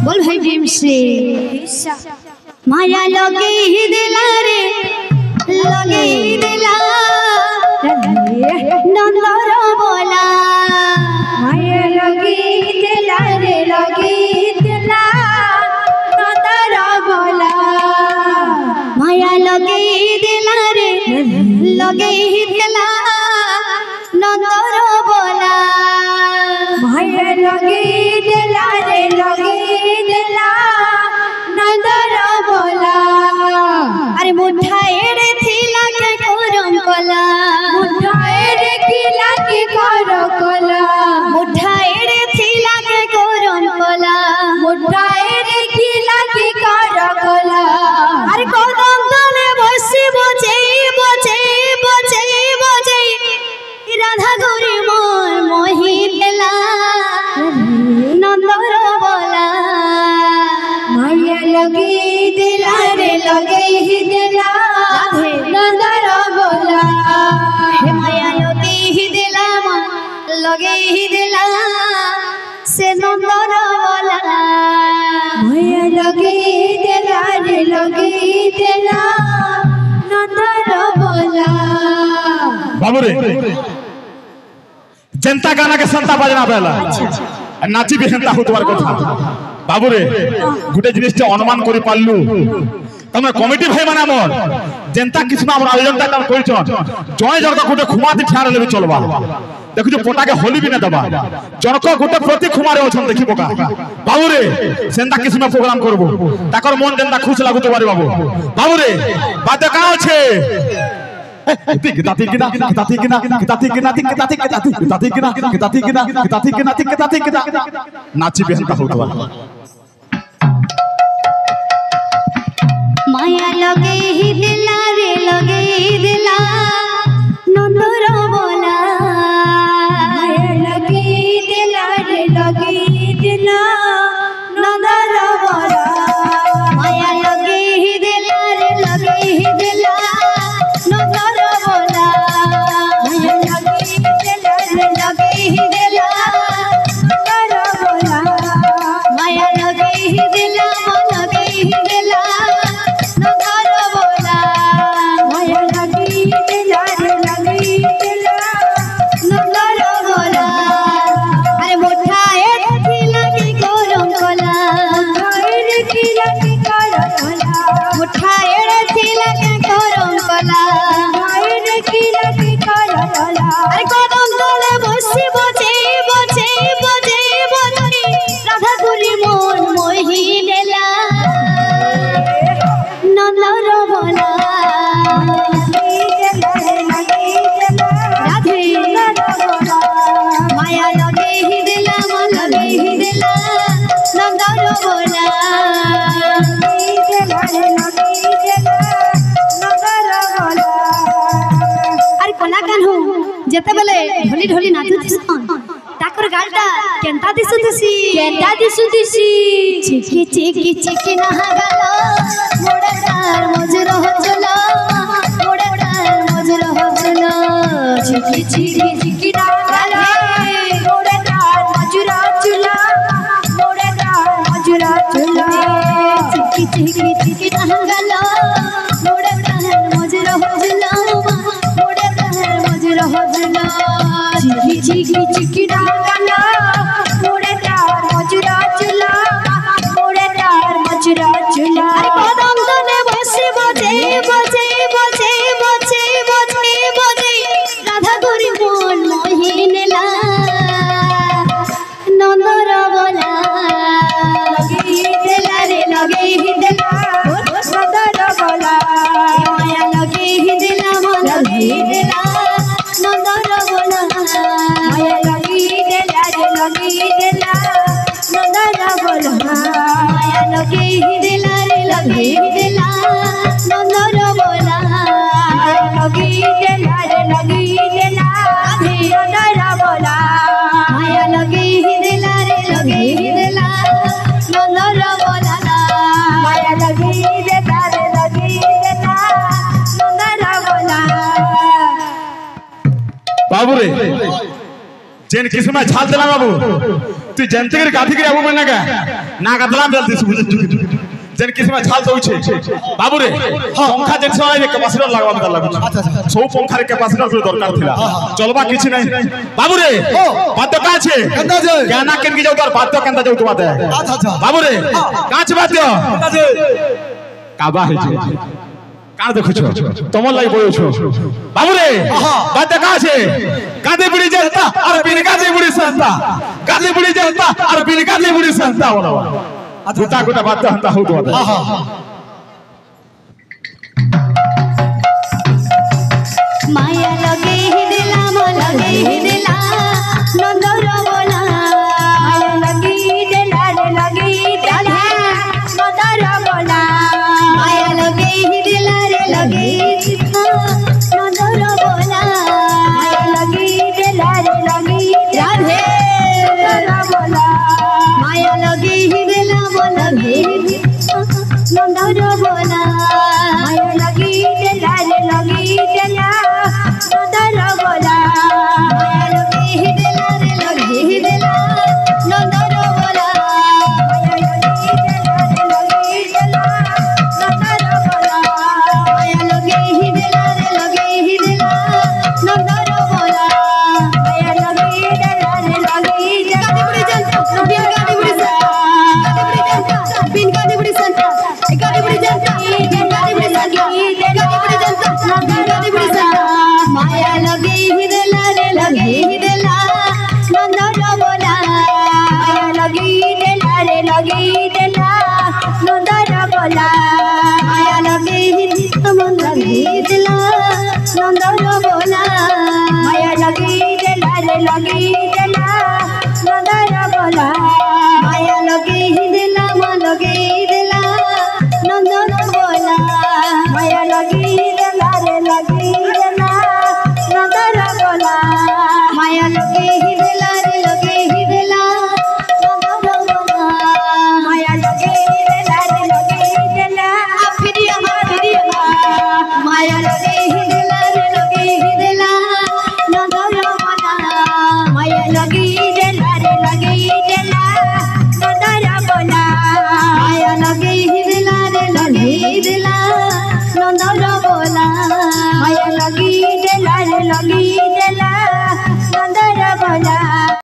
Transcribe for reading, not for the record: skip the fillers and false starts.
बोल भाई भीम से माया लगे ही दिला रे लगे ही दिला नंदर बोला माया लगे ही दिला रे लगे ही दिला नंदर बोला माया लगे ही दिला रे लगे ही दिला नंदर बोला माया लगे दिला रे लगे दिला नंदर बोला अरे मुठाए रे थिला के करम कला मुठाए रे थिला के करम कला मुठाए रे थिला के करम कला मुठाए रे थिला के करम कला अरे कदम तले बसी बजे बजे बजे बजे राधा गौरी मोर मोहि देला नंदर बोला माया लगे दिला रे लगे ही दिला नंदर बोला हे माया लगे ही दिला लगे ही दिला से नंदर बोला माया लगे दिला रे लगे ही दिला नंदर बोला बाबू रे जनता गाना के संता बजना पहला नाची भी सेंता होतवार कथा बाबू रे गुटे जिनिस अनुमान करि पाललु तमे कमिटी भाई माने हमर जनता किछना हमर आयोजनता काम करिछन जय जगत गुटे खुमाती ठार लेबे चलबा देखु जो पोटा के होली भी न दबा जनक गुटे प्रति खुमारे अछन देखिबो का बाबू रे सेंता किछना प्रोग्राम करबो ताकर मन जनता खुश लागुतो बारे बाबू बाबू रे बात का छे नाची बेहनता होतवा माया लगे ही दिला रे लगे ही दिला नंदर बोला माया लगे ही दिला रे लगे ही दिला नंदर बोला माया लगे ही दिला रे लगे ही दिला नंदर बोला माया लगे ही दिला रे लगे ही दिला नंदर बोला माया लगे ही दिला लगे ही दिला नंदर बोला माया लगे ही दिला रे लगे ही दिला नंदर बोला अरे मोठाए थिला की करम कला मोठाए थिला की करम कला मोठाए थिला की करम कला मोठाए थिला की करम कला अरे कदम तले बसी बजे बजे बजे बजे राधा गुरी मोर मोहि देला नंदर बोला राधे माया लगे ही दिला लगे ही दिला नंदर बोला अरे कोना कान हो जेते बेले ढोली ढोली नाचुथिसन ताकर गालटा केंता दिसुथिसी चिकी चिकी चिकी नहा गालो मोड़े तार मजूर हो चलो मोड़े तार मजूर हो चलो चिकी चिकी चिकी नहा गालो मोड़े तार मजूर हो चलो मोड़े तार मजूर हो चलो चिकी चिकी चिकी नहा गालो मोड़े तार मजूर हो चलो मोड़े तार मजूर हो चलो चिकी चिकी चिकी नहा गालो मोड़े तार मजूर हो चलो मोड़े तार मजूर हो चलो अरे कदम तले बसे बजे बजे बजे बजे बजे बजे राधा गोरी मोर मोहि नेला नंदर बोला लगे ही दिला रे लगे ही दिला नंदर बोला माया लगे ही दिला लगे ही दिला नंदर बोला माया लगे ही दिला रे लगे ही दिला नंदर बोला माया लगे ही दिला रे लगे ही दिला नंदर बोला माया लगे ही दिला रे लगे ही दिला नंदर बोला माया लगे ही दिला रे लगे ही दिला नंदर बोला माया लगे ही दिला रे लगे ही दिला नंदर बोला बाबू रे जेन किस्म छाल देला बाबू तू जनते के गाधी के आबू में ना गादला जल्दी से बुझ जन किसी में झाल दउछे बाबू रे पंखा जन से आइले कैपेसिटर लगवा दला लागु सो पंखा रे कैपेसिटर रे दरकार थिला चलबा किछि नै बाबू रे बात का छे केंदा जे गाना केन की जाउ तोर बात केंदा जाउ तो बात अच्छा बाबू रे काछ बात काबा है छे कान देखु छो तमन लाई बोयो छो बाबू रे बात का छे कादे बुड़ी जनता और बिन कादे बुड़ी संता कादे बुड़ी जनता और बिन कादे बुड़ी संता बोला गुटा गुटा बात हंता हो तो माया लगे ही दिला मो लगे ही दिला नंदर बोला माया लगे ही दिला रे लगे ही दिला नंदर बोला माया लगे ही दिला रे लगे ही दिला नंदर बोला माया लगे ही दिला रे लगे ही राधे नंदर बोला माया लगे ही दिला मो लगे ही नंदर बोला माया लगे ही दिला रे लगे ही दिला नंदर बोला माया लगे ही दिला रे लगे ही दिला नंदर बोला माया लगे ही दिला रे लगे ही दिला नंदर बोला माया लगे ही दिला रे लगे ही दिला नंदर बोला माया लगे ही दिला रे लगे ही दिला बिन गाड़ी बड़ी संता गाड़ी बड़ी जनता गाड़ी बड़ी संता गाड़ी बड़ी जनता गाड़ी बड़ी संता माया लगे ही दिला रे लगे ही दिला नंदर बोला माया लगे ही दिला रे लगे ही दिला नंदर बोला माया लगे ही दिला मन लगे ही दिला नंदर बोला माया लगे ही दिला रे लगे ही दिला नंदर बोला माया लगे ही दिला मन लगे ही दिला नंदन बोला माया लगे ही दिला रे लगे ही दिला नंदन बोला माया लगे ही दिला रे लगे ही दिला नंदन बोला माया लगे ही दिला रे लगे ही दिला फिर माया लगे